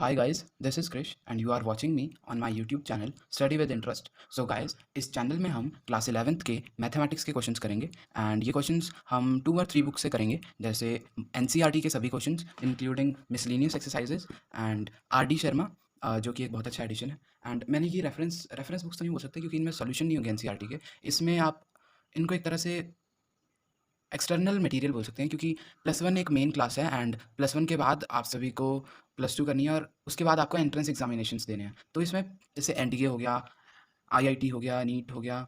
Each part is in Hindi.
Hi guys, this is Krish and you are watching me on my YouTube channel Study with Interest. So guys, इस चैनल में हम क्लास 11th के मैथमेटिक्स के क्वेश्चंस करेंगे एंड ये क्वेश्चंस हम 2 और 3 बुक से करेंगे, जैसे एनसीईआरटी के सभी questions including miscellaneous exercises and R D Sharma, जो कि एक बहुत अच्छा एडिशन है। एंड मैंने ये रेफरेंस बुक्स तो नहीं बोल सकते क्योंकि इनमें सोल्यूशन नहीं होंगे एनसीईआरटी के। इसमें आप इनको एक तरह से एक्सटर्नल मटेरियल बोल सकते हैं क्योंकि +1 एक मेन क्लास है एंड +1 के बाद आप सभी को +2 करनी है और उसके बाद आपको एंट्रेंस एग्जामिनेशंस देने हैं। तो इसमें जैसे एनडीए हो गया, आईआईटी हो गया, नीट हो गया,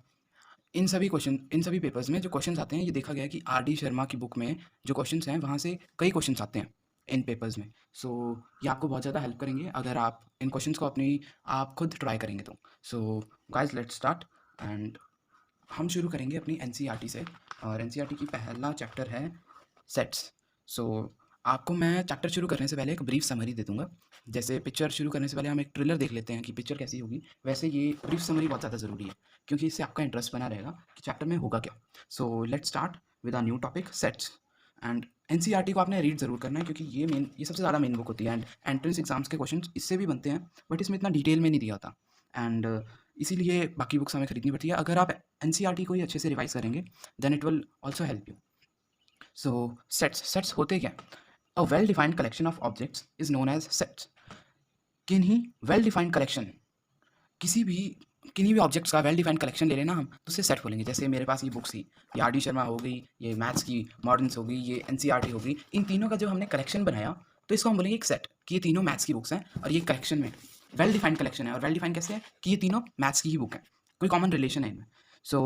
इन सभी पेपर्स में जो क्वेश्चंस आते हैं, ये देखा गया है कि आर डी शर्मा की बुक में जो क्वेश्चंस हैं वहाँ से कई क्वेश्चंस आते हैं इन पेपर्स में। सो ये आपको बहुत ज़्यादा हेल्प करेंगे अगर आप इन क्वेश्चंस को आप खुद ट्राई करेंगे तो। So guys let's start and हम शुरू करेंगे अपनी एनसीईआरटी से और एनसीईआरटी की पहला चैप्टर है सेट्स। सो आपको मैं चैप्टर शुरू करने से पहले एक ब्रीफ समरी दे दूंगा। जैसे पिक्चर शुरू करने से पहले हम एक ट्रेलर देख लेते हैं कि पिक्चर कैसी होगी, वैसे ये ब्रीफ समरी बहुत ज़्यादा ज़रूरी है क्योंकि इससे आपका इंटरेस्ट बना रहेगा कि चैप्टर में होगा क्या। सो let's start with a new topic sets and NCERT को आपने रीड ज़रूर करना है क्योंकि ये सबसे ज़्यादा मेन बुक होती है एंड एंट्रेंस एग्जाम्स के क्वेश्चन इससे भी बनते हैं, बट इसमें इतना डिटेल में नहीं दिया होता एंड इसीलिए बाकी बुक्स हमें खरीदनी पड़ती है। अगर आप एनसीईआरटी को ही अच्छे से रिवाइज करेंगे then it will also help you. So sets होते क्या? A well defined collection of objects is known as sets. किन्हीं वेल डिफाइंड कलेक्शन, किन्हीं भी ऑब्जेक्ट्स का वेल डिफाइंड कलेक्शन ले लेना हम तो उसे सेट बोलेंगे। जैसे मेरे पास ये बुक्स थी, ये आर डी शर्मा हो गई, ये मैथ्स की मॉडर्न्स हो गई, ये एनसीईआरटी हो गई, इन तीनों का जो हमने कलेक्शन बनाया तो इसको हम बोलेंगे एक सेट, कि ये तीनों मैथ्स की बुक्स हैं और ये कलेक्शन में वेल डिफाइंड कलेक्शन है। और वेल डिफाइंड कैसे है कि ये तीनों मैथ्स की ही बुक है, कोई कॉमन रिलेशन है इनमें। सो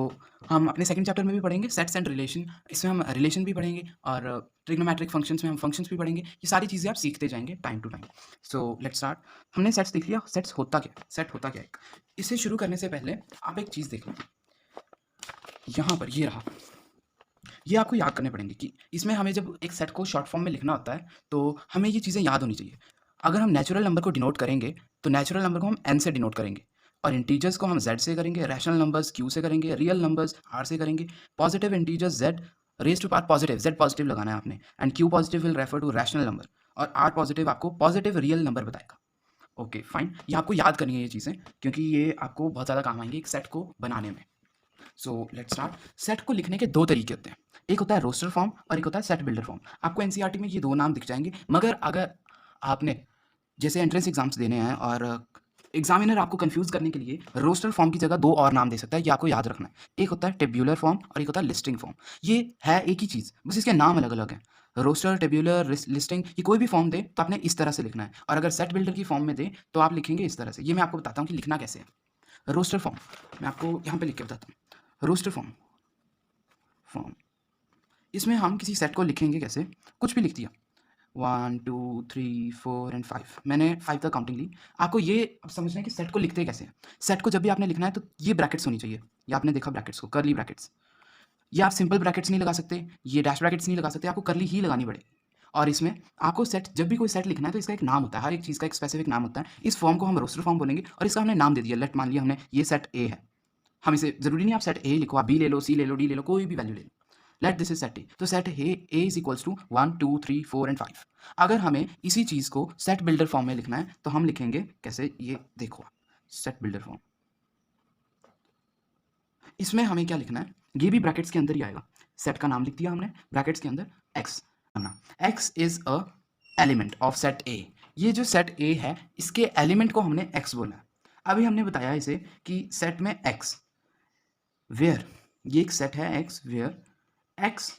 हम अपने सेकंड चैप्टर में भी पढ़ेंगे सेट्स एंड रिलेशन, इसमें हम रिलेशन भी पढ़ेंगे और ट्रिग्नोमेट्रिक फंक्शंस में हम फंक्शंस भी पढ़ेंगे। ये सारी चीज़ें आप सीखते जाएंगे time to time. So let's start. हमने सेट्स देख लिया, सेट होता क्या है। इसे शुरू करने से पहले आप एक चीज़ देख लो, यहाँ पर ये रहा, ये आपको याद करने पड़ेंगे कि इसमें हमें जब एक सेट को शॉर्ट फॉर्म में लिखना होता है तो हमें ये चीज़ें याद होनी चाहिए। अगर हम नेचुरल नंबर को डिनोट करेंगे तो नेचुरल नंबर को हम एन से डिनोट करेंगे और इंटीजर्स को हम जेड से करेंगे, रैशनल नंबर्स क्यू से करेंगे, रियल नंबर्स आर से करेंगे, positive integers Z raise to power positive, Z positive लगाना है आपने, and Q positive will refer to rational number और आर पॉजिटिव आपको पॉजिटिव रियल नंबर बताएगा। ओके फाइन, ये आपको याद करनी है ये चीज़ें क्योंकि ये आपको बहुत ज़्यादा काम आएंगी एक सेट को बनाने में। सो लेट्स स्टार्ट। सेट को लिखने के 2 तरीके होते हैं, एक होता है रोस्टर फॉर्म और एक होता है सेट बिल्डर फॉर्म। आपको एनसीईआरटी में ये 2 नाम दिख जाएंगे, मगर अगर आपने जैसे एंट्रेंस एग्जाम्स देने हैं और एग्जामिनर आपको कंफ्यूज करने के लिए रोस्टर फॉर्म की जगह 2 और नाम दे सकता है, ये आपको याद रखना है। एक होता है टेब्यूलर फॉर्म और एक होता है लिस्टिंग फॉर्म। ये है एक ही चीज़, बस इसके नाम अलग अलग हैं। रोस्टर, टेब्यूलर, लिस्टिंग, ये कोई भी फॉर्म दे तो आपने इस तरह से लिखना है और अगर सेट बिल्डर की फॉर्म में दे तो आप लिखेंगे इस तरह से। ये मैं आपको बताता हूँ कि लिखना कैसे है। रोस्टर फॉर्म मैं आपको यहाँ पे लिख के बताता हूँ। रोस्टर फॉर्म इसमें हम किसी सेट को लिखेंगे कैसे, कुछ भी लिख दिया 1 2 3 4 एंड 5, मैंने 5 तक काउंटिंग ली। आपको ये अब समझना है कि सेट को लिखते कैसे हैं। सेट को जब भी आपने लिखना है तो ये ब्रैकेट्स होनी चाहिए, ये आपने देखा ब्रैकेट्स को, करली ब्रैकेट्स। ये आप सिंपल ब्रैकेट्स नहीं लगा सकते, ये डैश ब्रैकेट्स नहीं लगा सकते, आपको करली ही लगानी पड़ेगी। और इसमें आपको सेट, जब भी कोई सेट लिखना है तो इसका एक नाम होता है, हर एक चीज़ का एक स्पेसिफिक नाम होता है। इस फॉर्म को हम रोस्टर फॉर्म बोलेंगे और इसका हमने नाम दे दिया। लेट मान लिया हमने ये सेट ए है, हम इसे ज़रूरी नहीं आप सेट ए लिखो, आप बी ले लो, सी ले लो, डी ले लो, कोई भी वैल्यू ले लो। Let this is set A, तो set A is equals to 1 2 3 4 and 5। अगर हमें इसी चीज़ को सेट बिल्डर फॉर्म में लिखना है तो हम लिखेंगे कैसे, ये देखो सेट बिल्डर फॉर्म। इसमें हमें क्या लिखना है, ये भी ब्रैकेट्स के अंदर ही आएगा। सेट का नाम लिख दिया हमने, ब्रैकेट्स के अंदर एक्स करना, x is a element of set A. ये जो सेट ए है इसके एलिमेंट को हमने एक्स बोला है। अभी हमने बताया इसे कि सेट में एक्स वेयर, ये एक सेट है एक्स वेयर एक्स,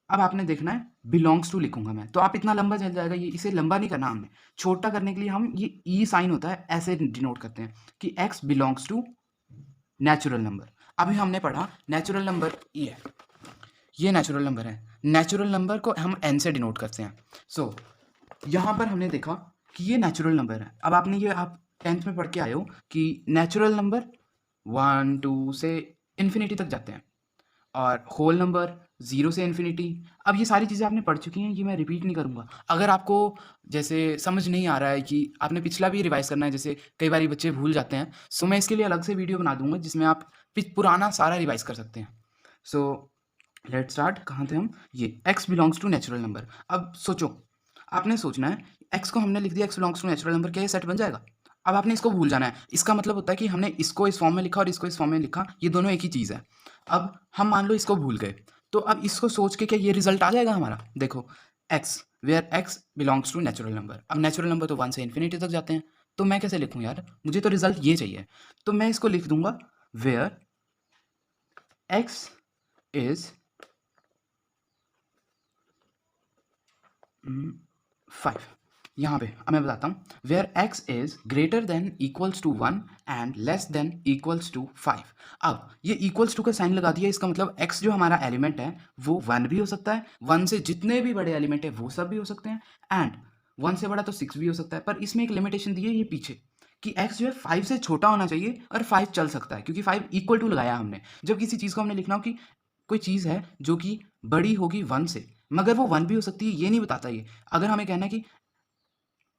अब आपने देखना है बिलोंग्स टू लिखूंगा मैं, तो आप इतना लंबा चल जाएगा, ये इसे लंबा नहीं करना हमने, छोटा करने के लिए हम ये ई साइन होता है ऐसे डिनोट करते हैं कि X belongs to natural number. अभी हमने पढ़ा नेचुरल नंबर ई है, ये नेचुरल नंबर है, नेचुरल नंबर को हम एन से डिनोट करते हैं। सो यहाँ पर हमने देखा कि ये नेचुरल नंबर है। अब आपने ये आप 10th में पढ़ के आए हो कि नेचुरल नंबर 1 2 से इन्फिनिटी तक जाते हैं और होल नंबर 0 से इन्फिनिटी। अब ये सारी चीज़ें आपने पढ़ चुकी हैं, ये मैं रिपीट नहीं करूँगा। अगर आपको जैसे समझ नहीं आ रहा है कि आपने पिछला भी रिवाइज करना है, जैसे कई बार बच्चे भूल जाते हैं, सो मैं इसके लिए अलग से वीडियो बना दूंगा जिसमें आप पुराना सारा रिवाइज कर सकते हैं। सो लेट स्टार्ट, कहाँ थे हम, ये x belongs to natural number. अब सोचो, आपने सोचना है एक्स को हमने लिख दिया X belongs to natural number, क्या ये सेट बन जाएगा? अब आपने इसको भूल जाना है। इसका मतलब होता है कि हमने इसको इस फॉर्म में लिखा और इसको इस फॉर्म में लिखा, ये दोनों एक ही चीज़ है। अब हम मान लो इसको भूल गए, तो अब इसको सोच के क्या ये रिजल्ट आ जाएगा हमारा? देखो, X where X belongs to natural number. अब नेचुरल नंबर तो 1 से इन्फिनिटी तक जाते हैं, तो मैं कैसे लिखूँ यार? मुझे तो रिजल्ट ये चाहिए। तो मैं इसको लिख दूंगा वेयर एक्स इज 5। यहाँ पे अब मैं बताता हूँ, where X is greater than equals to 1 and less than equals to 5। अब ये इक्वल्स टू का साइन लगा दिया, इसका मतलब एक्स जो हमारा एलिमेंट है वो 1 भी हो सकता है, 1 से जितने भी बड़े एलिमेंट है वो सब भी हो सकते हैं, एंड 1 से बड़ा तो 6 भी हो सकता है। पर इसमें एक लिमिटेशन दी है ये पीछे, कि x जो है 5 से छोटा होना चाहिए और 5 चल सकता है, क्योंकि 5 इक्वल टू लगाया हमने। जब किसी चीज़ को हमने लिखना हो कि कोई चीज़ है जो कि बड़ी होगी 1 से, मगर वो 1 भी हो सकती है, ये नहीं बताता ये। अगर हमें कहना है कि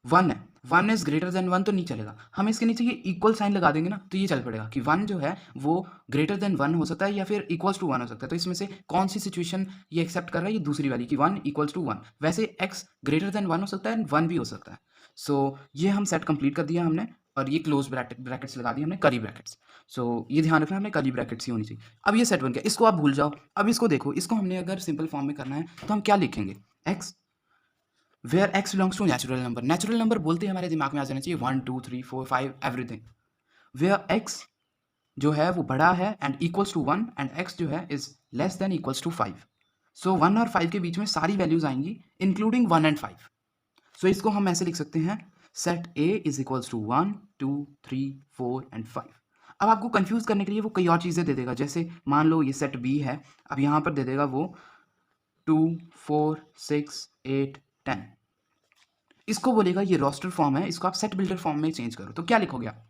1 है, 1 इज ग्रेटर देन 1 तो नहीं चलेगा, हम इसके नीचे ये इक्वल साइन लगा देंगे ना, तो ये चल पड़ेगा कि 1 जो है वो ग्रेटर देन 1 हो सकता है या फिर इक्वल्स टू 1 हो सकता है। तो इसमें से कौन सी सिचुएशन ये एक्सेप्ट कर रहा है? ये दूसरी वाली, कि 1 इक्वल्स टू 1। वैसे x ग्रेटर देन 1 हो सकता है एंड 1 भी हो सकता है। सो ये हम सेट कंप्लीट कर दिया हमने, और ये क्लोज ब्रैकेट्स लगा दिए हमने, करी ब्रैकेट्स। सो ये ध्यान रखना, हमने करी ब्रैकेट्स ही होनी चाहिए। अब ये सेट बन गया, इसको आप भूल जाओ। अब इसको देखो, इसको हमने अगर सिंपल फॉर्म में करना है तो हम क्या लिखेंगे? x where X belongs to natural number. Natural number बोलते ही हमारे दिमाग में आ जाना चाहिए 1 2 3 4 5 एवरीथिंग। वेयर एक्स जो है वो बड़ा है and equals to 1 and X जो है is less than equals to 5। So 1 और 5 के बीच में सारी वैल्यूज आएंगी इंक्लूडिंग 1 एंड 5। सो इसको हम ऐसे लिख सकते हैं, set A is equals to 1 2 3 4 and 5। अब आपको कंफ्यूज करने के लिए वो कई और चीज़ें दे देगा, जैसे मान लो ये सेट बी है, अब यहाँ पर दे देगा वो 2 4 6 8 10। इसको बोलेगा ये रोस्टर फॉर्म है, इसको आप सेट बिल्डर फॉर्म में चेंज करो। तो क्या लिखोगे आप?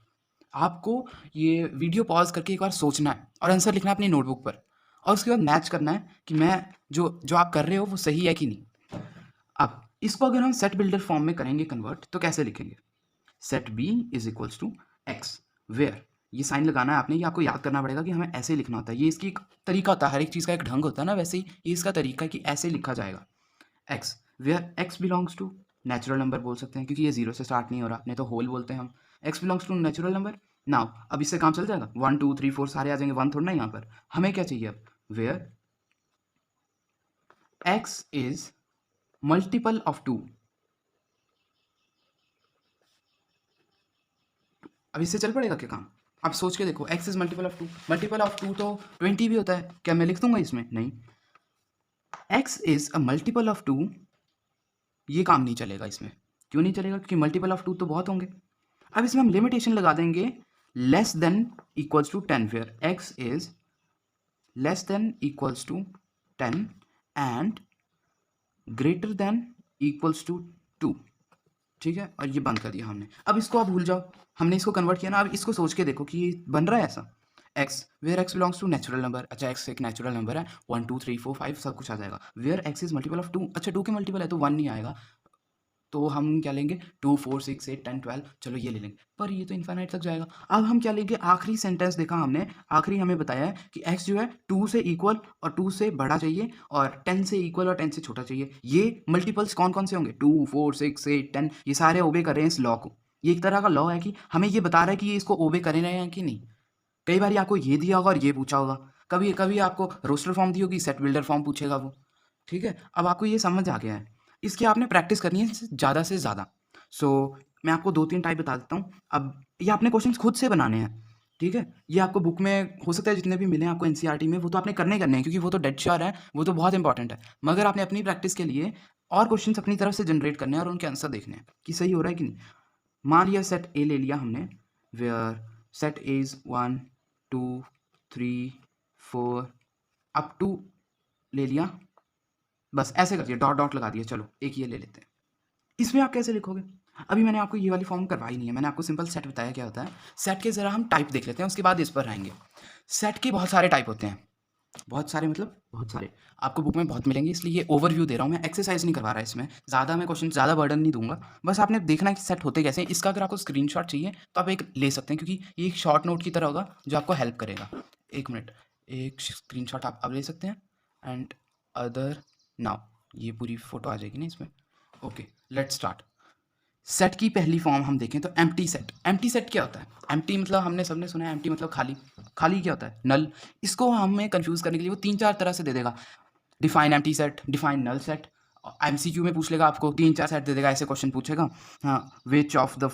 आपको ये वीडियो पॉज करके एक बार सोचना है और आंसर लिखना है अपनी नोटबुक पर, और उसके बाद मैच करना है कि मैं जो जो आप कर रहे हो वो सही है कि नहीं। अब इसको अगर हम सेट बिल्डर फॉर्म में करेंगे कन्वर्ट, तो कैसे लिखेंगे? Set B is equals to X where, ये साइन लगाना है आपने, ये आपको याद करना पड़ेगा कि हमें ऐसे लिखना होता है। ये इसकी एक तरीका होता है, हर एक चीज़ का एक ढंग होता है ना, वैसे ही ये इसका तरीका है कि ऐसे लिखा जाएगा। X where X belongs to natural number बोल सकते हैं, क्योंकि ये जीरो से स्टार्ट नहीं हो रहा, नहीं तो होल बोलते हैं हम। X belongs to natural number. Now अब इससे काम चल जाएगा, 1 2 3 4 सारे आ जाएंगे, 1 थोड़ा ना यहाँ पर। हमें क्या चाहिए अब? Where X is multiple of 2। अब इससे चल पड़ेगा क्या काम? आप सोच के देखो, x is multiple of 2, multiple of 2 तो 20 भी होता है, क्या मैं लिख दूंगा इसमें? नहीं। X is a multiple of 2, ये काम नहीं चलेगा इसमें। क्यों नहीं चलेगा? क्योंकि मल्टीपल ऑफ 2 तो बहुत होंगे। अब इसमें हम लिमिटेशन लगा देंगे less than equals to 10, where X is less than equals to 10 and greater than equals to 2। ठीक है, और ये बंद कर दिया हमने। अब इसको आप भूल जाओ, हमने इसको कन्वर्ट किया ना। अब इसको सोच के देखो कि ये बन रहा है ऐसा, X where X belongs to natural number. अच्छा, एक्स एक नेचुरल नंबर है, 1 2 3 4 5 सब कुछ आ जाएगा। Where X is multiple of 2, अच्छा 2 के मल्टीपल है तो 1 नहीं आएगा, तो हम क्या लेंगे? 2 4 6 8 10 12, चलो ये ले लेंगे, पर ये तो इन्फाइनाइट तक जाएगा। अब हम क्या लेंगे? आखिरी सेंटेंस देखा हमने, आखिरी हमें बताया है कि x जो है 2 से इक्वल और 2 से बड़ा चाहिए, और 10 से इक्वल और 10 से छोटा चाहिए। ये मल्टीपल्स कौन कौन से होंगे? 2 4 6 8 10, ये सारे ओबे कर रहे हैं इस लॉ को। ये एक तरह का लॉ है कि हमें ये बता रहा है कि ये इसको ओबे कर रहे हैं कि नहीं। कई बार आपको ये दिया होगा और ये पूछा होगा, कभी कभी आपको रोस्टर फॉर्म दी होगी, सेट बिल्डर फॉर्म पूछेगा वो। ठीक है, अब आपको ये समझ आ गया है, इसकी आपने प्रैक्टिस करनी है ज़्यादा से ज़्यादा। सो मैं आपको 2 3 टाइप बता देता हूँ। अब ये आपने क्वेश्चंस खुद से बनाने हैं, ठीक है? ये आपको बुक में हो सकता है जितने भी मिले आपको एनसीईआरटी में, वो तो आपने करने ही करने हैं, क्योंकि वो तो डेड श्योर है, वो तो बहुत इंपॉर्टेंट है। मगर आपने अपनी प्रैक्टिस के लिए और क्वेश्चंस अपनी तरफ से जनरेट करने हैं और उनके आंसर देखने हैं कि सही हो रहा है कि नहीं। मान लिया सेट ए ले लिया हमने, where set A is 1 2 3 4 up to ले लिया, बस ऐसे कर दिया, डॉट डॉट लगा दिया। चलो एक ये ले लेते हैं। इसमें आप कैसे लिखोगे? अभी मैंने आपको ये वाली फॉर्म करवाई नहीं है, मैंने आपको सिंपल सेट बताया क्या होता है। सेट के ज़रा हम टाइप देख लेते हैं, उसके बाद इस पर आएंगे। सेट के बहुत सारे टाइप होते हैं, बहुत सारे मतलब बहुत सारे, आपको बुक में बहुत मिलेंगे, इसलिए ये ओवरव्यू दे रहा हूँ मैं, एक्सरसाइज नहीं करवा रहा इसमें ज़्यादा, मैं क्वेश्चन ज़्यादा बर्डन नहीं दूंगा। बस आपने देखना है कि सेट होते कैसे हैं। इसका अगर आपको स्क्रीनशॉट चाहिए तो आप एक ले सकते हैं, क्योंकि ये एक शॉर्ट नोट की तरह होगा जो आपको हेल्प करेगा। एक मिनट, एक स्क्रीनशॉट आप अब ले सकते हैं, एंड अदर नाउ, ये पूरी फ़ोटो आ जाएगी ना इसमें। Okay, let's start. सेट की पहली फॉर्म हम देखें तो एम्प्टी सेट। एम्प्टी सेट क्या होता है? एम्प्टी मतलब हमने सबने सुना है, एम्प्टी मतलब खाली। खाली क्या होता है? नल। इसको हमें कंफ्यूज करने के लिए वो 3-4 तरह से दे देगा। Define empty set, define null set. MCQ में पूछ लेगा आपको, 3-4 सेट दे देगा, ऐसे क्वेश्चन पूछेगा। हाँ, which of the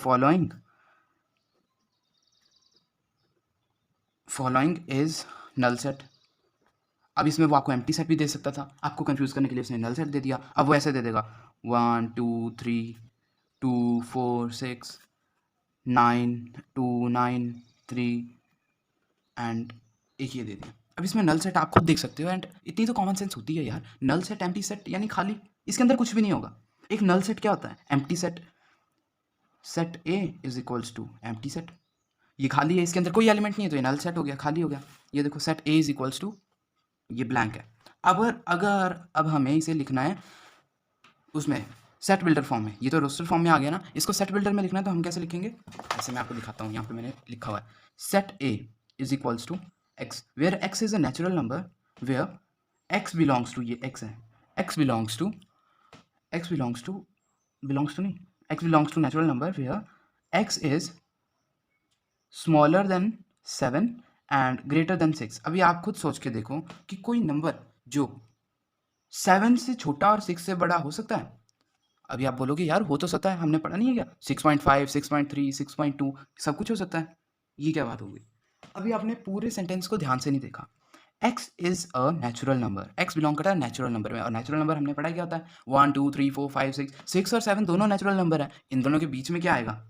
following is null set. अब इसमें वो आपको एम्प्टी सेट भी दे सकता था, आपको कंफ्यूज करने के लिए उसने नल सेट दे दिया। अब वो ऐसे दे देगा 1 2 3 2 4 6 9 2 9 3 एंड एक ये दे दिया। अब इसमें नल सेट आप खुद देख सकते हो, एंड इतनी तो कॉमन सेंस होती है यार। नल सेट एम्प्टी सेट यानी खाली, इसके अंदर कुछ भी नहीं होगा। एक नल सेट क्या होता है? Empty set. Set A is equals to empty set. ये खाली है, इसके अंदर कोई एलिमेंट नहीं है, तो ये नल सेट हो गया, खाली हो गया। ये देखो set A is equals to, ये ब्लैंक है। अगर अब हमें इसे लिखना है उसमें सेट बिल्डर फॉर्म में, ये तो रोस्टर फॉर्म में आ गया ना, इसको सेट बिल्डर में लिखना है तो हम कैसे लिखेंगे? ऐसे मैं आपको दिखाता हूँ, यहाँ पे मैंने लिखा हुआ है set A is equals to X, where X is a natural number, where X belongs to, ये एक्स है, X belongs to natural number where X is smaller than 7 and greater than 6। अभी आप खुद सोच के देखो कि कोई नंबर जो 7 से छोटा और 6 से बड़ा हो सकता है? अभी आप बोलोगे यार हो तो सकता है, हमने पढ़ा नहीं है क्या? 6.5, 6.3, 6.2 सब कुछ हो सकता है। ये क्या बात हो गई? अभी आपने पूरे सेंटेंस को ध्यान से नहीं देखा। x is a natural number, x belong करता है नेचुरल नंबर में, और नेचुरल नंबर हमने पढ़ा क्या होता है? 1 2 3 4 5 6, 6 और 7 दोनों नेचुरल नंबर है। इन दोनों के बीच में क्या आएगा?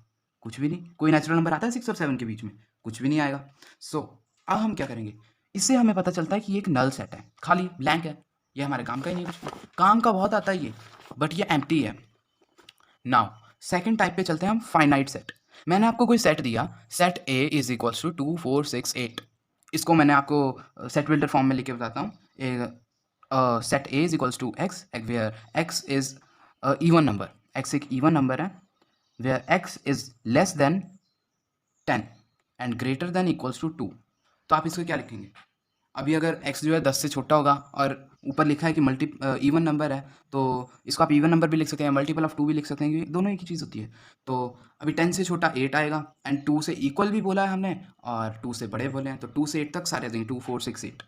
कुछ भी नहीं। कोई नेचुरल नंबर आता है 6 और 7 के बीच में? कुछ भी नहीं आएगा। सो अब हम क्या करेंगे? इससे हमें पता चलता है कि ये एक नल सेट है, खाली ब्लैंक है, ये हमारे काम का ही नहीं, कुछ काम का बहुत आता है ये, बट ये एम्प्टी है। नाउ सेकंड टाइप पे चलते हैं हम, फाइनाइट सेट। मैंने आपको कोई सेट दिया, set A is equals to 2 4 6 8। इसको मैंने आपको सेट बिल्डर फॉर्म में लिख के बताता हूँ। Set A is equals to X, where X is even number, X एक इवन नंबर है, where X is less than 10 and greater than equals to 2। तो आप इसको क्या लिखेंगे? अभी अगर x जो है 10 से छोटा होगा और ऊपर लिखा है कि इवन नंबर है, तो इसको आप इवन नंबर भी लिख सकते हैं, मल्टीपल ऑफ 2 भी लिख सकते हैं, क्योंकि दोनों एक ही चीज़ होती है। तो अभी 10 से छोटा 8 आएगा, एंड 2 से इक्वल भी बोला है हमने, और 2 से बड़े बोले हैं, तो 2 से 8 तक सारे आ जाएंगे, 2 4 6 8।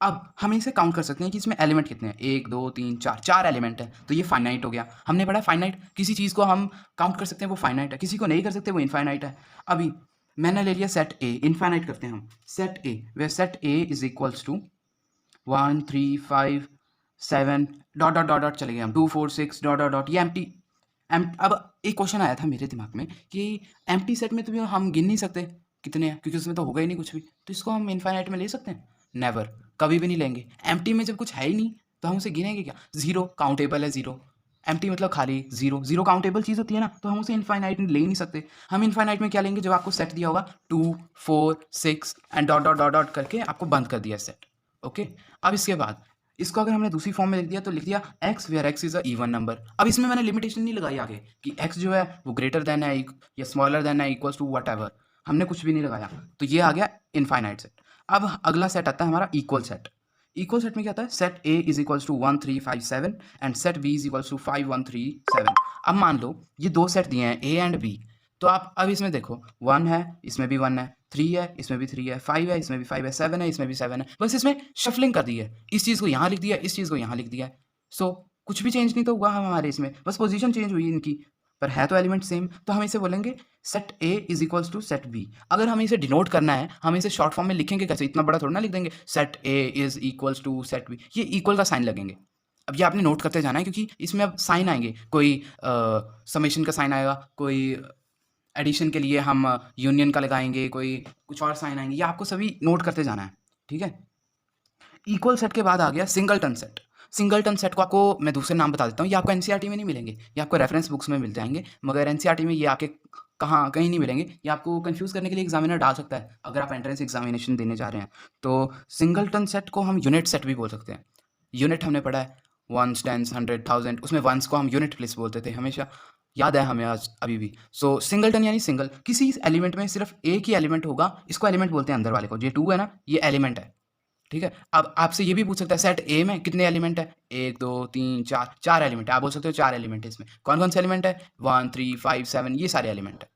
अब हम इसे काउंट कर सकते हैं कि इसमें एलिमेंट कितने हैं, 1 2 3 4, 4 एलिमेंट है, तो ये फाइनाइट हो गया। हमने पढ़ा फाइनाइट, किसी चीज़ को हम काउंट कर सकते हैं वो फाइनाइट है, किसी को नहीं कर सकते वो इनफाइनाइट है। अभी मैंने ले लिया सेट ए, इनफाइनाइट करते हैं हम सेट ए, वे set A is equals to 1 3 5 7 dot dot dot dot चले गए हम, 2 4 6 डॉट डॉट डॉट, ये एम्प्टी। अब एक क्वेश्चन आया था मेरे दिमाग में कि एम्प्टी सेट में तो हम गिन नहीं सकते कितने हैं, क्योंकि उसमें तो होगा ही नहीं कुछ भी, तो इसको हम इनफाइनाइट में ले सकते हैं? नेवर, कभी भी नहीं लेंगे। एम्प्टी में जब कुछ है ही नहीं तो हम उसे गिनेंगे क्या? जीरो काउंटेबल है, जीरो। एम्प्टी मतलब खाली, जीरो जीरो काउंटेबल चीज़ होती है ना, तो हम उसे इनफाइनाइट में ले ही नहीं सकते। हम इनफाइनाइट में क्या लेंगे? जब आपको सेट दिया होगा 2 4 6 and dot dot dot dot करके आपको बंद कर दिया सेट। ओके, अब इसके बाद इसको अगर हमने दूसरी फॉर्म में लिख दिया, तो लिख दिया x where x is a even number. अब इसमें मैंने लिमिटेशन नहीं लगाई आगे कि x जो है वो ग्रेटर देन है या स्मॉलर देन है, इक्वल्स टू वट एवर, हमने कुछ भी नहीं लगाया, तो ये आ गया इनफाइनाइट सेट। अब अगला सेट आता है हमारा इक्वल सेट। इक्वल सेट में क्या आता है? Set a is equals to 1 3 5 7 and set b is equals to 5 1 3 7। अब मान लो ये दो सेट दिए हैं a एंड b, तो आप अब इसमें देखो 1 है, इसमें भी 1 है, 3 है, इसमें भी 3 है, 5 है, इसमें भी 5 है, 7 है, इसमें भी 7 है, बस इसमें शफलिंग कर दी है, इस चीज़ को यहाँ लिख दिया, इस चीज़ को यहाँ लिख दिया है। सो कुछ भी चेंज नहीं तो हुआ हमारे इसमें, बस पोजीशन चेंज हुई इनकी, पर है तो एलिमेंट सेम, तो हम इसे बोलेंगे set A is equals to set B. अगर हमें इसे डिनोट करना है, हम इसे शॉर्ट फॉर्म में लिखेंगे कैसे? इतना बड़ा थोड़ा ना लिख देंगे set A is equals to set B, ये इक्वल का साइन लगेंगे। अब ये आपने नोट करते जाना है, क्योंकि इसमें अब साइन आएंगे, कोई समेशन का साइन आएगा, कोई एडिशन के लिए हम यूनियन का लगाएंगे, कोई कुछ और साइन आएंगे, ये आपको सभी नोट करते जाना है, ठीक है। इक्वल सेट के बाद आ गया सिंगलटन सेट। सिंगलटन सेट को आपको मैं दूसरे नाम बता देता हूँ, ये आपको एनसीईआरटी में नहीं मिलेंगे, ये आपको रेफरेंस बुक्स में मिल जाएंगे, मगर एनसीईआरटी में ये आके कहाँ कहीं नहीं मिलेंगे। ये आपको कंफ्यूज करने के लिए एग्जामिनर डाल सकता है अगर आप एंट्रेंस एग्जामिनेशन देने जा रहे हैं। तो सिंगलटन सेट को हम यूनिट सेट भी बोल सकते हैं। यूनिट हमने पढ़ा है, 1 10 100 1000, उसमें वंस को हम यूनिट प्लेस बोलते थे हमेशा, याद है हमें आज अभी भी। सो सिंगलटन यानी सिंगल, किसी एलिमेंट में सिर्फ एक ही एलिमेंट होगा, इसको एलिमेंट बोलते हैं अंदर वाले को। ये 2 है ना, ये एलिमेंट है, ठीक है। अब आपसे ये भी पूछ सकता है सेट ए में कितने एलिमेंट है? 1 2 3 4 4 एलिमेंट है। आप बोल सकते हो 4 एलिमेंट है इसमें। कौन-कौन से एलिमेंट है? 1 3 5 7 ये सारे एलिमेंट है।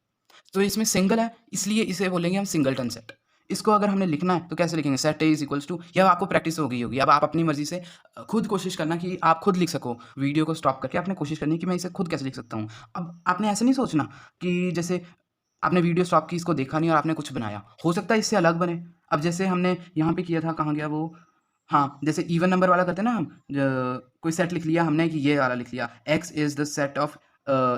तो इसमें सिंगल है इसलिए इसे बोलेंगे हम सिंगलटन सेट। इसको अगर हमने लिखना है तो कैसे लिखेंगे? Set A is equals to, या आपको प्रैक्टिस हो गई होगी। अब आप अपनी मर्ज़ी से खुद कोशिश करना कि आप खुद लिख सको। वीडियो को स्टॉप करके आपने कोशिश करनी है कि मैं इसे खुद कैसे लिख सकता हूँ। अब आपने ऐसे नहीं सोचना कि जैसे आपने वीडियो स्टॉप की, इसको देखा नहीं और आपने कुछ बनाया। हो सकता है इससे अलग बने। अब जैसे हमने यहाँ पे किया था, कहाँ गया वो? हाँ, जैसे इवन नंबर वाला करते हैं ना हम, कोई सेट लिख लिया हमने कि ये वाला लिख लिया, x is the set of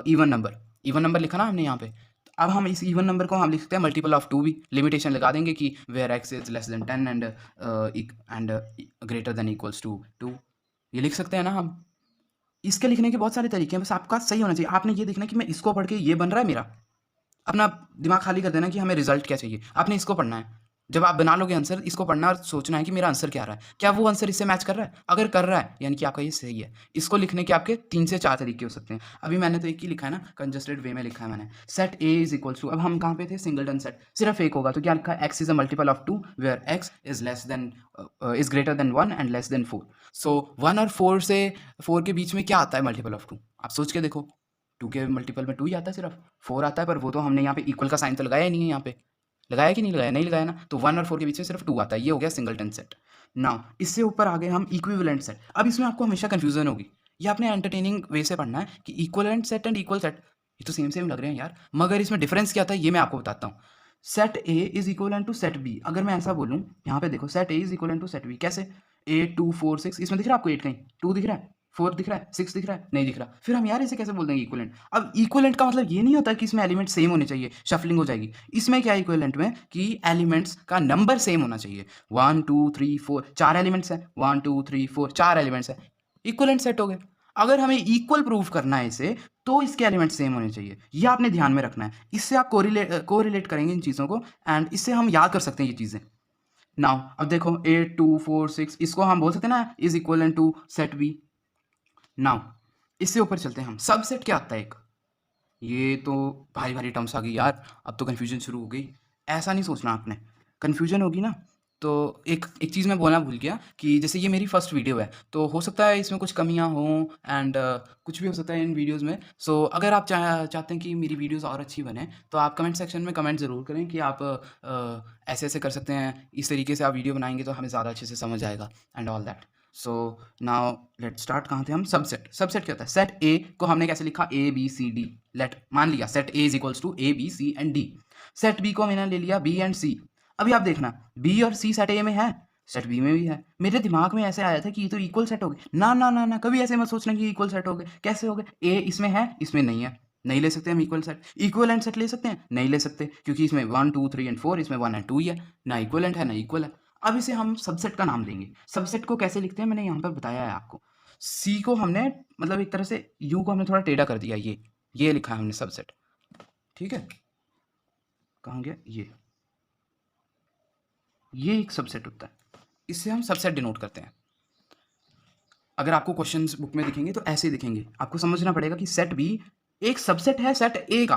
even number. Even number लिखा ना हमने यहाँ पे। तो अब हम इस इवन नंबर को हम लिख सकते हैं मल्टीपल ऑफ 2 भी। लिमिटेशन लगा देंगे कि where x is less than 10 and greater than equals to 2। ये लिख सकते हैं ना हम। इसके लिखने के बहुत सारे तरीके हैं, बस आपका सही होना चाहिए। आपने ये देखना है कि मैं इसको पढ़ के ये बन रहा है मेरा। अपना दिमाग खाली कर देना कि हमें रिजल्ट क्या चाहिए। आपने इसको पढ़ना है। जब आप बना लोगे आंसर, इसको पढ़ना है और सोचना है कि मेरा आंसर क्या आ रहा है। क्या वो आंसर इससे मैच कर रहा है? अगर कर रहा है यानी कि आपका ये सही है। इसको लिखने के आपके 3 से 4 तरीके हो सकते हैं। अभी मैंने तो एक ही लिखा है ना, कंजस्टेड वे में लिखा है मैंने। Set A is equals to, अब हम कहाँ पे थे? Singleton set. सिर्फ एक होगा तो क्या लिखा है? X is a multiple of 2 where X is less than is greater than 1 and less than 4। So 1 और 4 के बीच में क्या आता है मल्टीपल ऑफ 2? आप सोच के देखो। 2 के मल्टीपल में 2 ही आता है सिर्फ। 4 आता है, पर वो तो हमने यहाँ पे इक्वल का साइन तो लगाया ही नहीं है यहाँ पे। लगाया कि नहीं लगाया? नहीं लगाया ना। तो 1 और 4 के बीच में सिर्फ 2 आता है। ये हो गया सिंगलटन सेट। नाउ इससे ऊपर आ गए हम इक्विवेलेंट सेट। अब इसमें आपको हमेशा कन्फ्यूजन होगी। ये आपने एंटरटेनिंग वे से पढ़ना है कि equivalent set and equal set, ये तो सेम सेम लग रहे हैं यार, मगर इसमें डिफरेंस क्या आता है ये मैं आपको बताता हूँ। Set A is equivalent to set B. अगर मैं ऐसा बोलूँ, यहाँ पे देखो, set A is equivalent to set B. कैसे? 8 2 4 6, इसमें दिख रहा है आपको 8 कहीं? 2 दिख रहा है? 4 दिख रहा है? 6 दिख रहा है? नहीं दिख रहा। फिर हम यार इसे कैसे बोल देंगे इक्विवेलेंट? अब इक्विवेलेंट का मतलब ये नहीं होता कि इसमें एलिमेंट सेम होने चाहिए, शफलिंग हो जाएगी। इसमें क्या है इक्विवेलेंट में कि एलिमेंट्स का नंबर सेम होना चाहिए। 1 2 3 4 4 एलिमेंट्स हैं। 1 2 3 4 4 एलिमेंट्स हैं। इक्विवेलेंट सेट हो गए। अगर हमें इक्वल प्रूफ करना है इसे, तो इसके एलिमेंट सेम होने चाहिए। ये आपने ध्यान में रखना है। इससे आप कोरिलेट करेंगे इन चीज़ों को, एंड इससे हम याद कर सकते हैं ये चीज़ें। नाउ अब देखो 8 2 4 6, इसको हम बोल सकते हैं ना is equal to set B. Now इससे ऊपर चलते हैं हम। सबसेट क्या आता है एक? ये तो भारी भारी टर्म्स आ गई यार, अब तो कन्फ्यूजन शुरू हो गई। ऐसा नहीं सोचना आपने, कन्फ्यूजन होगी ना। तो एक एक चीज़ मैं बोलना भूल गया कि जैसे ये मेरी फर्स्ट वीडियो है, तो हो सकता है इसमें कुछ कमियां हों, एंड कुछ भी हो सकता है इन वीडियोस में। सो अगर आप चाहते हैं कि मेरी वीडियोस और अच्छी बने, तो आप कमेंट सेक्शन में कमेंट ज़रूर करें कि आप ऐसे ऐसे कर सकते हैं, इस तरीके से आप वीडियो बनाएंगे तो हमें ज़्यादा अच्छे से समझ आएगा and all that. So now let start. कहाँ थे हम? सबसेट। सबसेट क्या होता है? सेट ए को हमने कैसे लिखा? A B C D. Let मान लिया set A is equals to A B C and D. Set B को मैंने ले लिया बी एंड सी। अभी आप देखना, बी और सी सेट ए में है, सेट बी में भी है। मेरे दिमाग में ऐसे आया था कि ये तो इक्वल सेट हो गए। ना ना ना ना, कभी ऐसे मत सोचना कि इक्वल सेट हो गए। कैसे हो गए? ए इसमें है, इसमें नहीं है। नहीं ले सकते हम इक्वल सेट। इक्वलेंट सेट ले सकते हैं? नहीं ले सकते, क्योंकि इसमें 1 2 3 एंड 4, इसमें 1 एंड 2 ही है। ना इक्वलेंट है ना इक्वल है। अब इसे हम सबसेट का नाम देंगे। सबसेट को कैसे लिखते हैं मैंने यहाँ पर बताया है आपको। सी को हमने मतलब एक तरह से यू को हमने थोड़ा टेढ़ा कर दिया, ये लिखा है हमने सबसेट। ठीक है, कहाँ गया ये एक सबसेट होता है। इससे हम सबसेट डिनोट करते हैं। अगर आपको क्वेश्चंस बुक में दिखेंगे तो ऐसे ही दिखेंगे। आपको समझना पड़ेगा कि सेट बी एक सबसेट है सेट ए का,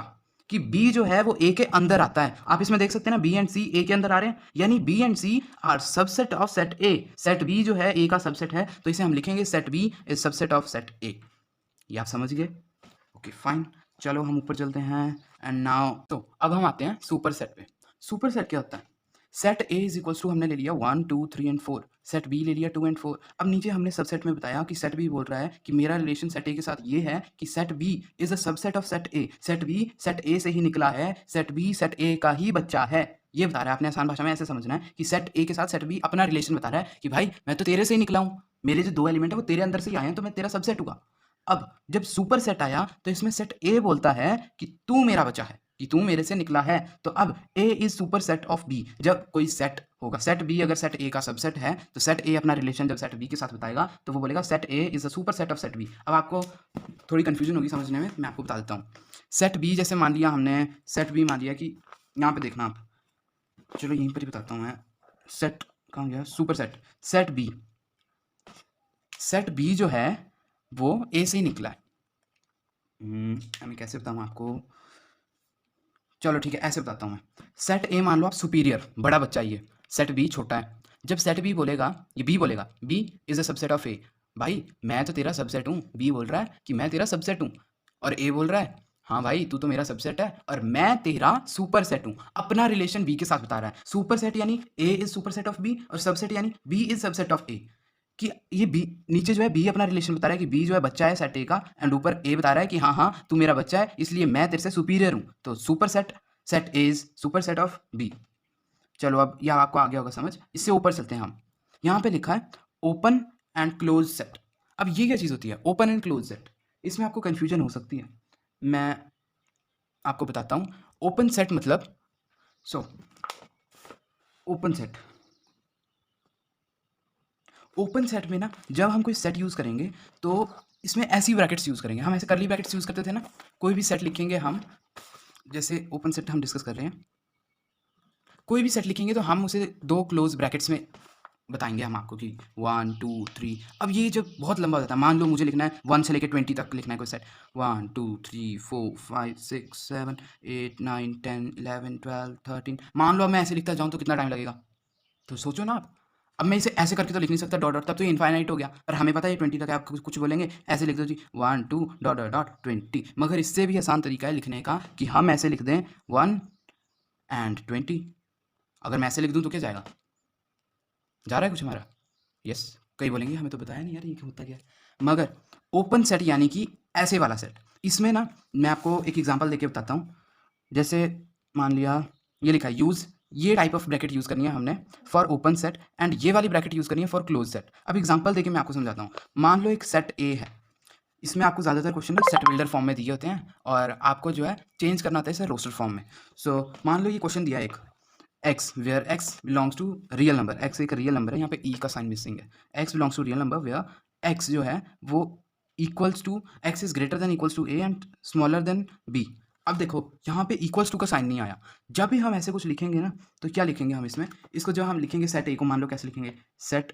कि बी जो है वो ए के अंदर आता है। आप इसमें देख सकते हैं ना, बी एंड सी ए के अंदर आ रहे हैं, यानी B and C are subset of set A. Set B जो है ए का सबसेट है, तो इसे हम लिखेंगे set B is subset of set A. ये आप समझ गए? ओके फाइन, चलो हम ऊपर चलते हैं। एंड नाउ तो अब हम आते हैं सुपर सेट पे। सुपर सेट क्या होता है? Set A is equals to हमने ले लिया 1 2 3 एंड 4, सेट बी ले लिया 2 एंड 4। अब नीचे हमने सबसेट में बताया कि सेट बी बोल रहा है कि मेरा रिलेशन सेट ए के साथ ये है कि set B is a subset of set A. Set B set A से ही निकला है, सेट बी सेट ए का ही बच्चा है। ये बता रहा है, आपने आसान भाषा में ऐसे समझना है कि सेट ए के साथ सेट बी अपना रिलेशन बता रहा है कि भाई मैं तो तेरे से ही निकला हूँ, मेरे जो 2 एलिमेंट है वो तेरे अंदर से ही आए हैं, तो मैं तेरा सबसेट हुआ। अब जब सुपर सेट आया तो इसमें सेट ए बोलता है कि तू मेरा बच्चा है, कि तू मेरे से निकला है। तो अब A is super set of B. जब कोई सेट होगा, सेट बी अगर सेट ए का सबसेट है, तो सेट ए अपना रिलेशन जब सेट बी के साथ बताएगा तो वो बोलेगा set A is a super set of set B. अब आपको थोड़ी कंफ्यूजन होगी समझने में, मैं आपको बता देता हूँ। सेट बी जैसे मान लिया हमने, सेट बी मान लिया कि यहाँ पे देखना आप, चलो यहीं पर ही बताता हूँ मैं। सेट कहाँ गया? Super set. Set B, set B जो है वो ए से ही निकला है। मैं कैसे बताऊँ आपको? चलो ठीक है, ऐसे बताता हूँ मैं। सेट ए मान लो आप सुपीरियर, बड़ा बच्चा ये, सेट बी छोटा है। जब सेट बी बोलेगा, ये बी बोलेगा B is a subset of A, भाई मैं तो तेरा सबसेट हूँ, बी बोल रहा है कि मैं तेरा सबसेट हूँ, और ए बोल रहा है हाँ भाई तू तो मेरा सबसेट है और मैं तेरा सुपर सेट हूँ। अपना रिलेशन बी के साथ बता रहा है। सुपर सेट यानी A is super set of B और सबसेट यानी B is subset of A. कि ये बी नीचे जो है बी अपना रिलेशन बता रहा है कि बी जो है बच्चा है सेट ए का, एंड ऊपर ए बता रहा है कि हाँ हाँ तू मेरा बच्चा है इसलिए मैं तेरे से सुपीरियर हूँ। तो super set set A is super set of B. चलो अब यह आपको आ गया होगा समझ। इससे ऊपर चलते हैं हम। यहाँ पे लिखा है ओपन एंड क्लोज सेट। अब ये क्या चीज़ होती है ओपन एंड क्लोज सेट? इसमें आपको कन्फ्यूजन हो सकती है, मैं आपको बताता हूँ। ओपन सेट मतलब ओपन सेट, ओपन सेट में ना जब हम कोई सेट यूज़ करेंगे तो इसमें ऐसी ब्रैकेट्स यूज़ करेंगे। हम ऐसे करली ब्रैकेट्स यूज़ करते थे ना, कोई भी सेट लिखेंगे हम, जैसे ओपन सेट हम डिस्कस कर रहे हैं, कोई भी सेट लिखेंगे तो हम उसे दो क्लोज ब्रैकेट्स में बताएंगे हम आपको कि 1 2 3। अब ये जब बहुत लंबा हो जाता है, मान लो मुझे लिखना है 1 से लेकर 20 तक लिखना है कोई सेट, 1 2 3 4 5 6 7 8 9 10 11 12 13। मान लो अब मैं ऐसे लिखता जाऊँ तो कितना टाइम लगेगा, तो सोचो ना आप। अब मैं इसे ऐसे करके तो लिख नहीं सकता डॉट डॉट, तब तो ये इनफाइनाइट हो गया। और हमें पता है 20 तक है, आप कुछ बोलेंगे ऐसे लिख दो जी 1 2 डॉट डॉट डॉट 20। मगर इससे भी आसान तरीका है लिखने का कि हम ऐसे लिख दें 1 एंड 20। अगर मैं ऐसे लिख दूँ तो क्या जाएगा, जा रहा है कुछ हमारा? यस। कई बोलेंगे हमें तो बताया नहीं यार ये होता क्या है। मगर ओपन सेट यानी कि ऐसे वाला सेट, इसमें ना मैं आपको एक एग्जांपल देके बताता हूँ। जैसे मान लिया ये लिखा है यूज़, ये टाइप ऑफ ब्रैकेट यूज़ करनी है हमने फॉर ओपन सेट, एंड ये वाली ब्रैकेट यूज़ करनी है फॉर क्लोज सेट। अब एग्जांपल देके मैं आपको समझाता हूँ। मान लो एक सेट ए है, इसमें आपको ज़्यादातर क्वेश्चन ना सेट बिल्डर फॉर्म में दिए होते हैं और आपको जो है चेंज करना होता है इसे रोस्टर फॉर्म में। सो मान लो ये क्वेश्चन दिया है एक X where X belongs to real number, X एक रियल नंबर है, यहाँ पे ई का साइन मिसिंग है। X belongs to real number where X जो है वो equals to X is greater than equals to A and smaller than B. अब देखो यहाँ पे इक्वल्स टू का साइन नहीं आया। जब भी हम ऐसे कुछ लिखेंगे ना तो क्या लिखेंगे हम इसमें, इसको जब हम लिखेंगे सेट ए को, मान लो कैसे लिखेंगे सेट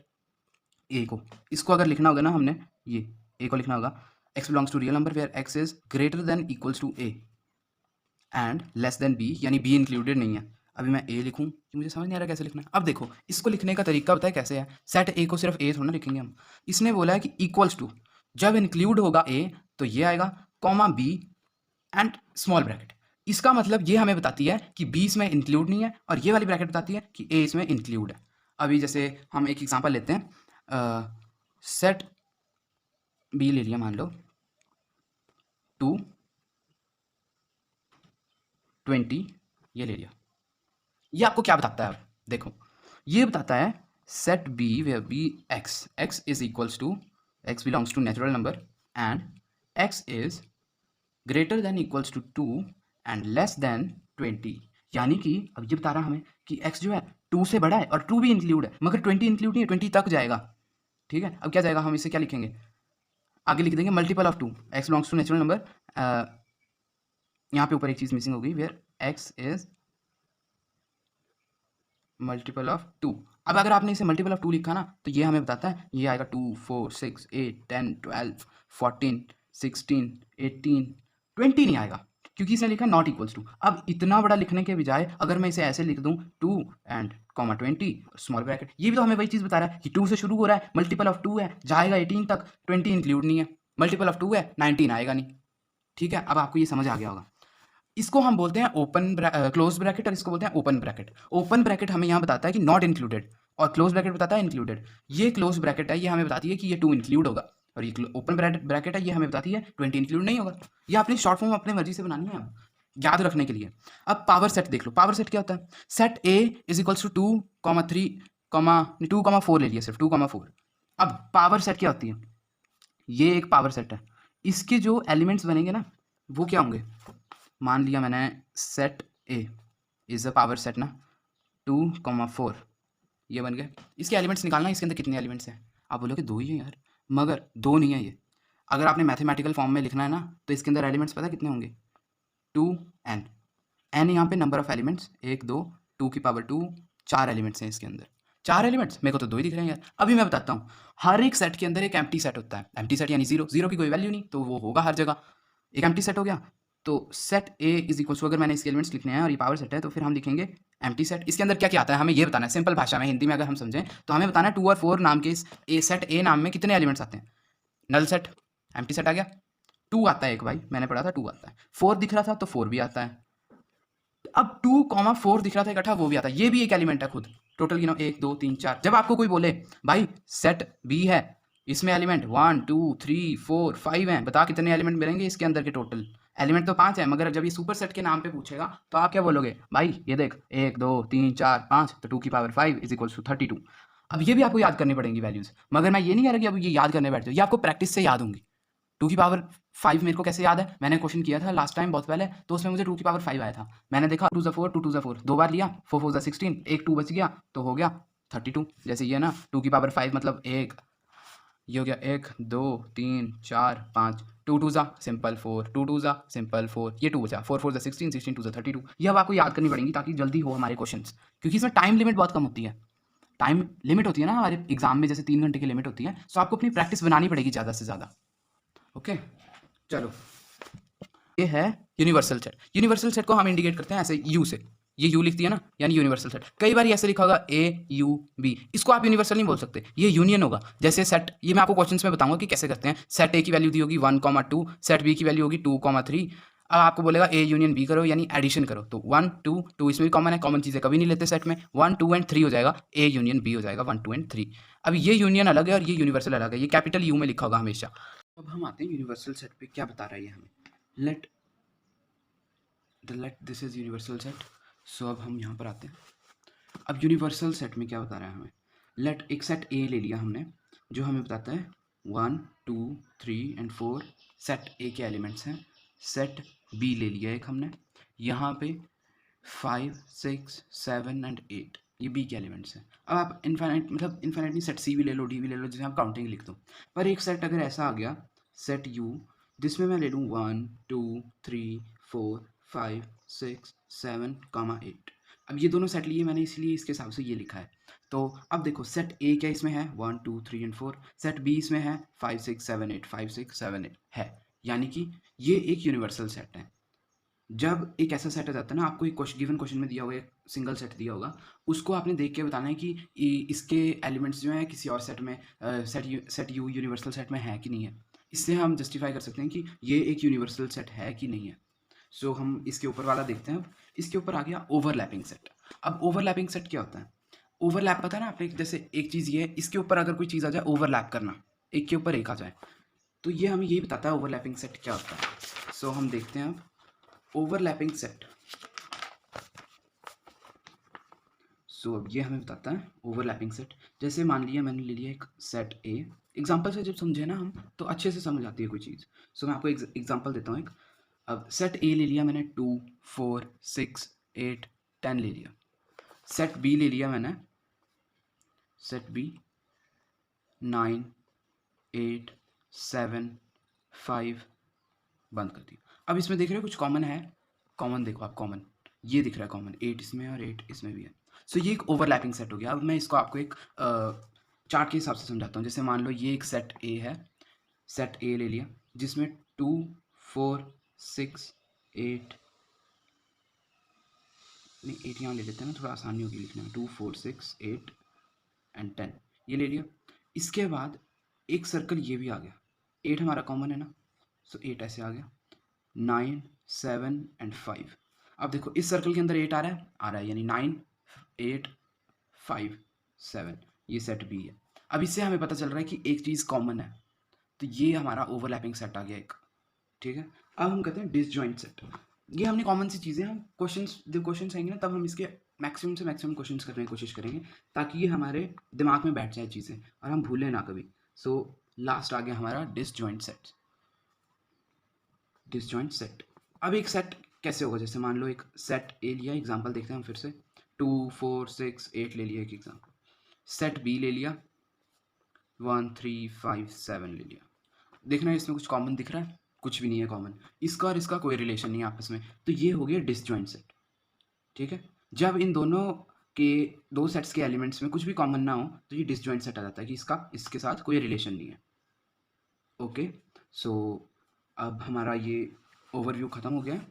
ए को, इसको अगर लिखना होगा ना हमने, ये ए को लिखना होगा X belongs to real number where X is greater than equals to A and less than B, यानी बी इंक्लूडेड नहीं है। अभी मैं ए लिखूं कि मुझे समझ नहीं आ रहा कैसे लिखना है। अब देखो इसको लिखने का तरीका बताए कैसे है। सेट ए को सिर्फ ए थोड़ा ना लिखेंगे हम, इसने बोला है कि इक्वल्स टू, जब इंक्लूड होगा ए तो ये आएगा, comma B and small bracket. इसका मतलब ये हमें बताती है कि बी इसमें इंक्लूड नहीं है, और ये वाली ब्रैकेट बताती है कि ए इसमें इंक्लूड है। अभी जैसे हम एक एग्जांपल लेते हैं, सेट बी ले लिया मान लो 2 20, ये ले लिया। ये आपको क्या बताता है? अब देखो ये बताता है set B where B X, X is equals to, X belongs to natural number and X is greater than equals to 2 and less than 20। यानी कि अब ये बता रहा हमें कि x जो है 2 से बड़ा है और 2 भी इंक्लूड है, मगर 20 इंक्लूड नहीं है, 20 तक जाएगा। ठीक है, अब क्या जाएगा, हम इसे क्या लिखेंगे, आगे लिख देंगे multiple of 2, X belongs to natural number. यहाँ पे ऊपर एक चीज़ मिसिंग हो गई, where X is multiple of 2। अब अगर आपने इसे मल्टीपल ऑफ 2 लिखा ना तो ये हमें बताता है, ये आएगा 2 4 6 8 10 12 14 16 18 20 नहीं आएगा, क्योंकि इसने लिखा नॉट इक्वल्स टू। अब इतना बड़ा लिखने के बजाय अगर मैं इसे ऐसे लिख दूं 2 एंड कॉमा 20 स्मॉल ब्रैकेट, ये भी तो हमें वही चीज़ बता रहा है कि 2 से शुरू हो रहा है, मल्टीपल ऑफ 2 है, जाएगा 18 तक, 20 इंक्लूड नहीं है, मल्टीपल ऑफ 2 है, 19 आएगा नहीं। ठीक है, अब आपको ये समझ आ गया होगा। इसको हम बोलते हैं ओपन क्लोज ब्रैकेट और इसको बोलते हैं ओपन ब्रैकेट। ओपन ब्रैकेट हमें यहाँ बताता है कि नॉट इंक्लूडेड, और क्लोज ब्रैकेट बताता है इंक्लूडेड। ये क्लोज ब्रैकेट है, ये हमें बताती है कि ये 2 इंक्लूड होगा, और ये ओपन ब्रैकेट है, ये हमें बताती है 20 इंक्लूड नहीं होगा। ये अपनी शॉर्ट फॉर्म अपनी मर्जी से बनानी है याद रखने के लिए। अब पावर सेट देख लो, पावर सेट क्या होता है, set A is equals to 2,4 ले लिया, सिर्फ 2,4। अब पावर सेट क्या होती है, ये एक पावर सेट है, इसके जो एलिमेंट्स बनेंगे ना वो क्या होंगे, मान लिया मैंने set A is a power set ना 2,4, ये बन गए। इसके एलिमेंट्स निकालना, इसके अंदर कितने एलिमेंट्स हैं, आप बोलोगे 2 ही हैं यार, मगर 2 नहीं है ये। अगर आपने मैथमेटिकल फॉर्म में लिखना है ना तो इसके अंदर एलिमेंट्स पता कितने होंगे, 2n। n यहाँ पे नंबर ऑफ एलिमेंट्स, 1 2 2 की पावर 2, 4 एलिमेंट्स हैं इसके अंदर। 4 एलिमेंट्स, मेरे को तो 2 ही दिख रहे हैं यार। अभी मैं बताता हूँ, हर एक सेट के अंदर एक एम्प्टी सेट होता है। एम्प्टी सेट यानी जीरो, जीरो की कोई वैल्यू नहीं, तो वो होगा हर जगह, एक एम्प्टी सेट हो गया। तो set A is equal to, अगर मैंने इसके एलिमेंट्स लिखने हैं और ये पावर सेट है तो फिर हम लिखेंगे एम्प्टी सेट, इसके अंदर क्या क्या आता है हमें ये बताना है सिंपल भाषा में, हिंदी में अगर हम समझें तो हमें बताना है 2 और 4 नाम के इस ए सेट ए नाम में कितने एलिमेंट्स आते हैं। नल सेट, एम्प्टी सेट आ गया, 2 आता है एक भाई, मैंने पढ़ा था 2 आता है, 4 दिख रहा था तो 4 भी आता है, अब 2, 4 दिख रहा था इकट्ठा वो भी आता है, ये भी एक एलिमेंट है खुद। टोटल गिनो 1 2 3 4। जब आपको कोई बोले भाई सेट बी है, इसमें एलिमेंट 1 2 3 4 5 हैं, बता कितने एलिमेंट मिलेंगे इसके अंदर के टोटल। एलिमेंट तो 5 है, मगर जब ये सुपर सेट के नाम पे पूछेगा तो आप क्या बोलोगे भाई, ये देख 1 2 3 4 5, तो 2 की पावर 5 इज इक्वल्स टू 32। अब ये भी आपको याद करनी पड़ेंगी वैल्यूज, मगर मैं ये नहीं कह रहा कि अब ये याद करने बैठते हो, ये आपको प्रैक्टिस से याद होंगी। 2 की पावर 5 मेरे को कैसे याद है, मैंने क्वेश्चन किया था लास्ट टाइम बहुत पहले, तो उसमें मुझे 2 की पावर 5 आया था, मैंने देखा 2 4 2 2 4 2 बार लिया, 4 4 16, एक 2 बच गया तो हो गया 32। जैसे ये ना 2 की पावर 5 मतलब एक, ये हो गया 1 2 3 4 5, 2 2 सिंपल 4, 2 2 सिंपल 4, ये 2 बचा, 4 4 16, 16 2 32। ये अब आपको याद करनी पड़ेंगी ताकि जल्दी हो हमारे क्वेश्चन, क्योंकि इसमें टाइम लिमिट बहुत कम होती है। टाइम लिमिट होती है ना हमारे एग्जाम में, जैसे 3 घंटे की लिमिट होती है, तो आपको अपनी प्रैक्टिस बनानी पड़ेगी ज़्यादा से ज़्यादा। ओके चलो, ये है यूनिवर्सल सेट। यूनिवर्सल सेट को हम इंडिकेट करते हैं ऐसे यू से, ये यू लिख दिया ना, यानी यूनिवर्सल सेट। कई बार ऐसे लिखा होगा ए यू बी, इसको आप यूनिवर्सल नहीं बोल सकते, ये यूनियन होगा। जैसे सेट, ये मैं आपको क्वेश्चंस में बताऊंगा कि कैसे करते हैं। सेट ए की वैल्यू दी होगी 1, 2, सेट बी की वैल्यू होगी 2, 3। अब आपको बोलेगा ए यूनियन बी करो, यानी एडिशन करो, तो 1 2 2 इसमें भी कॉमन है, कॉमन चीज़ें कभी नहीं लेते सेट में, 1 2 एंड 3 हो जाएगा, ए यूनियन बी हो जाएगा 1 2 एंड 3। अब ये यूनियन अलग है और ये यूनिवर्सल अलग है, ये कैपिटल यू में लिखा होगा हमेशा। अब हम आते हैं यूनिवर्सल सेट पे, क्या बता रहा है ये हमें, let this is universal set. So अब हम यहाँ पर आते हैं, अब यूनिवर्सल सेट में क्या बता रहा है हमें, लेट एक सेट ए ले लिया हमने, जो हमें बताता है 1 2 3 एंड 4 सेट ए के एलिमेंट्स हैं। सेट बी ले लिया एक हमने, यहाँ पे 5 6 7 एंड 8, ये बी के एलिमेंट्स हैं। अब आप इन्फाइनाइट, मतलब इन्फाइनाइट नहीं, सेट सी भी ले लो, डी भी ले लो, जिसे आप काउंटिंग लिख दो। पर एक सेट अगर ऐसा आ गया सेट यू, जिसमें मैं ले लूँ 1 2 3 4 5 6 7, 8। अब ये दोनों सेट लिए मैंने, इसलिए इसके हिसाब से ये लिखा है। तो अब देखो सेट ए क्या इसमें है 1 2 3 एंड 4, सेट बी इसमें है 5 6 7 8, 5 6 7 8 है, यानी कि ये एक यूनिवर्सल सेट है। जब एक ऐसा सेट आ जाता है ना, आपको एक क्वेश्चन, गिवन क्वेश्चन में दिया होगा, एक सिंगल सेट दिया होगा, उसको आपने देख के बताना है कि इसके एलिमेंट्स जो हैं किसी और सेट में, सेट यू यूनिवर्सल सेट में है कि नहीं है। इससे हम जस्टिफाई कर सकते हैं कि ये एक यूनिवर्सल सेट है कि नहीं है। सो हम इसके ऊपर वाला देखते हैं। इसके ऊपर आ गया ओवरलैपिंग सेट। अब ओवरलैपिंग सेट क्या होता है, ओवरलैप पता है ना आपने, जैसे एक चीज़ ये है, इसके ऊपर अगर कोई चीज़ आ जाए, ओवरलैप करना, एक के ऊपर एक आ जाए, तो ये हमें यही बताता है ओवरलैपिंग सेट क्या होता है। सो हम देखते हैं अब ओवरलैपिंग सेट। सो अब ये हमें बताता है ओवरलैपिंग सेट। जैसे मान लिया मैंने ले लिया एक सेट ए, एग्जांपल से जब समझे ना हम तो अच्छे से समझ आती है कोई चीज़। सो मैं आपको एग्जांपल देता हूँ एक। अब सेट ए ले लिया मैंने 2 4 6 8 10 ले लिया। सेट बी ले लिया मैंने, सेट बी 9 8 7 5, बंद कर दिया। अब इसमें देख रहे हो कुछ कॉमन है, कॉमन देखो आप, कॉमन ये दिख रहा है, कॉमन 8 इसमें है और 8 इसमें भी है। सो ये एक ओवरलैपिंग सेट हो गया। अब मैं इसको आपको एक चार्ट के हिसाब से समझाता हूँ। जैसे मान लो ये एक सेट ए है, सेट ए ले लिया जिसमें 2 4 6 8, नहीं 8 यहाँ ले लेते हैं ना, थोड़ा आसानी होगी लिखने में, 2 4 6 8 एंड 10 ये ले लिया। इसके बाद एक सर्कल ये भी आ गया, 8 हमारा कॉमन है ना, सो 8 ऐसे आ गया, 9 7 एंड 5। अब देखो इस सर्कल के अंदर 8 आ रहा है, यानी 9 8 5 7, ये सेट बी है। अब इससे हमें पता चल रहा है कि एक चीज़ कॉमन है, तो ये हमारा ओवरलैपिंग सेट आ गया एक, ठीक है। अब हम कहते हैं डिसजॉइंट सेट। ये हमने कॉमन सी चीज़ें, हम क्वेश्चंस, जब क्वेश्चंस आएंगे ना तब हम इसके मैक्सिमम से मैक्सिमम क्वेश्चंस करने की कोशिश करेंगे, ताकि ये हमारे दिमाग में बैठ जाए चीज़ें और हम भूलें ना कभी। सो लास्ट आ गया हमारा डिसजॉइंट सेट। डिसजॉइंट सेट, अब एक सेट कैसे होगा, जैसे मान लो एक सेट ए लिया, एग्जांपल देखते हैं हम फिर से, 2 4 6 8 ले लिया एक एग्जांपल। सेट बी ले लिया 1 3 5 7 ले लिया। देखना है इसमें कुछ कॉमन दिख रहा है, कुछ भी नहीं है कॉमन, इसका और इसका कोई रिलेशन नहीं है आपस में, तो ये हो गया डिसजॉइंट सेट, ठीक है। जब इन दोनों के, दो सेट्स के एलिमेंट्स में कुछ भी कॉमन ना हो तो ये डिसजॉइंट सेट आ जाता है कि इसका इसके साथ कोई रिलेशन नहीं है। ओके, सो अब हमारा ये ओवरव्यू ख़त्म हो गया है।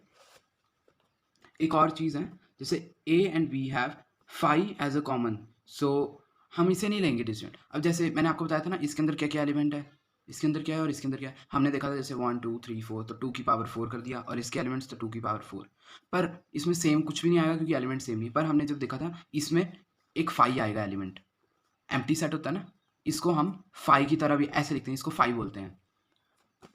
एक और चीज़ है, जैसे A and B have 5 as a common, so हम इसे नहीं लेंगे डिस्जॉइंट। अब जैसे मैंने आपको बताया था ना, इसके अंदर क्या क्या एलिमेंट है, इसके अंदर क्या है और इसके अंदर क्या है। हमने देखा था जैसे 1 2 3 4, तो 2 की पावर 4 कर दिया, और इसके एलिमेंट्स तो 2 की पावर 4। पर इसमें सेम कुछ भी नहीं आएगा क्योंकि एलिमेंट सेम नहीं। पर हमने जब देखा था इसमें एक 5 आएगा एलिमेंट, एम्प्टी सेट होता है ना, इसको हम 5 की तरह भी ऐसे लिखते हैं, इसको 5 बोलते हैं।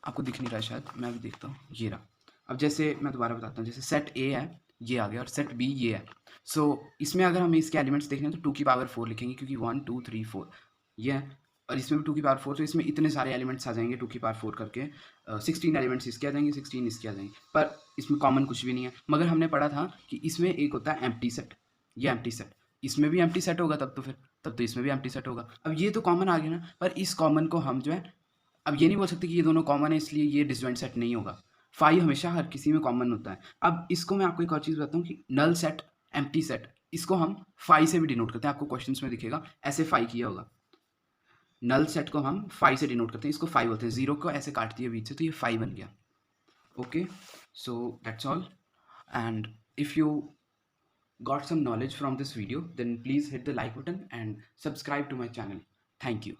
आपको दिख नहीं रहा है शायद, मैं अभी देखता हूँ, ये रहा। अब जैसे मैं दोबारा बताता हूँ, जैसे सेट ए है, ये आ गया, और सेट बी ये है। सो इसमें अगर हमें इसके एलिमेंट्स देखने हैं तो 2 की पावर 4 लिखेंगे, क्योंकि 1 2 3 4 ये है, और इसमें भी 2 की पावर 4, तो इसमें इतने सारे एलिमेंट्स आ जाएंगे 2 की पावर 4 करके। 16 एलिमेंट्स इसके आ जाएंगे, 16 इसके आ जाएंगे, पर इसमें कॉमन कुछ भी नहीं है। मगर हमने पढ़ा था कि इसमें एक होता है एम्प्टी सेट, ये एम्प्टी सेट, इसमें भी एम्प्टी सेट होगा, तब तो इसमें भी एम्प्टी सेट होगा। अब ये तो कॉमन आ गया ना, पर इस कॉमन को हम जो है, अब ये नहीं बोल सकते कि ये दोनों कॉमन है इसलिए ये डिसजॉइंट सेट नहीं होगा। 5 हमेशा हर किसी में कॉमन होता है। अब इसको मैं आपको एक और चीज़ बताता हूँ कि नल सेट, एम्प्टी सेट, इसको हम 5 से भी डिनोट करते हैं। आपको क्वेश्चंस में दिखेगा ऐसे 5 किया होगा। नल सेट को हम 5 से डिनोट करते हैं, इसको 5 बोलते हैं। 0 को ऐसे काट दिया बीच से, तो ये 5 बन गया। Okay, so that's all, and if you got some knowledge from this video, then please hit the like button and subscribe to my channel. Thank you.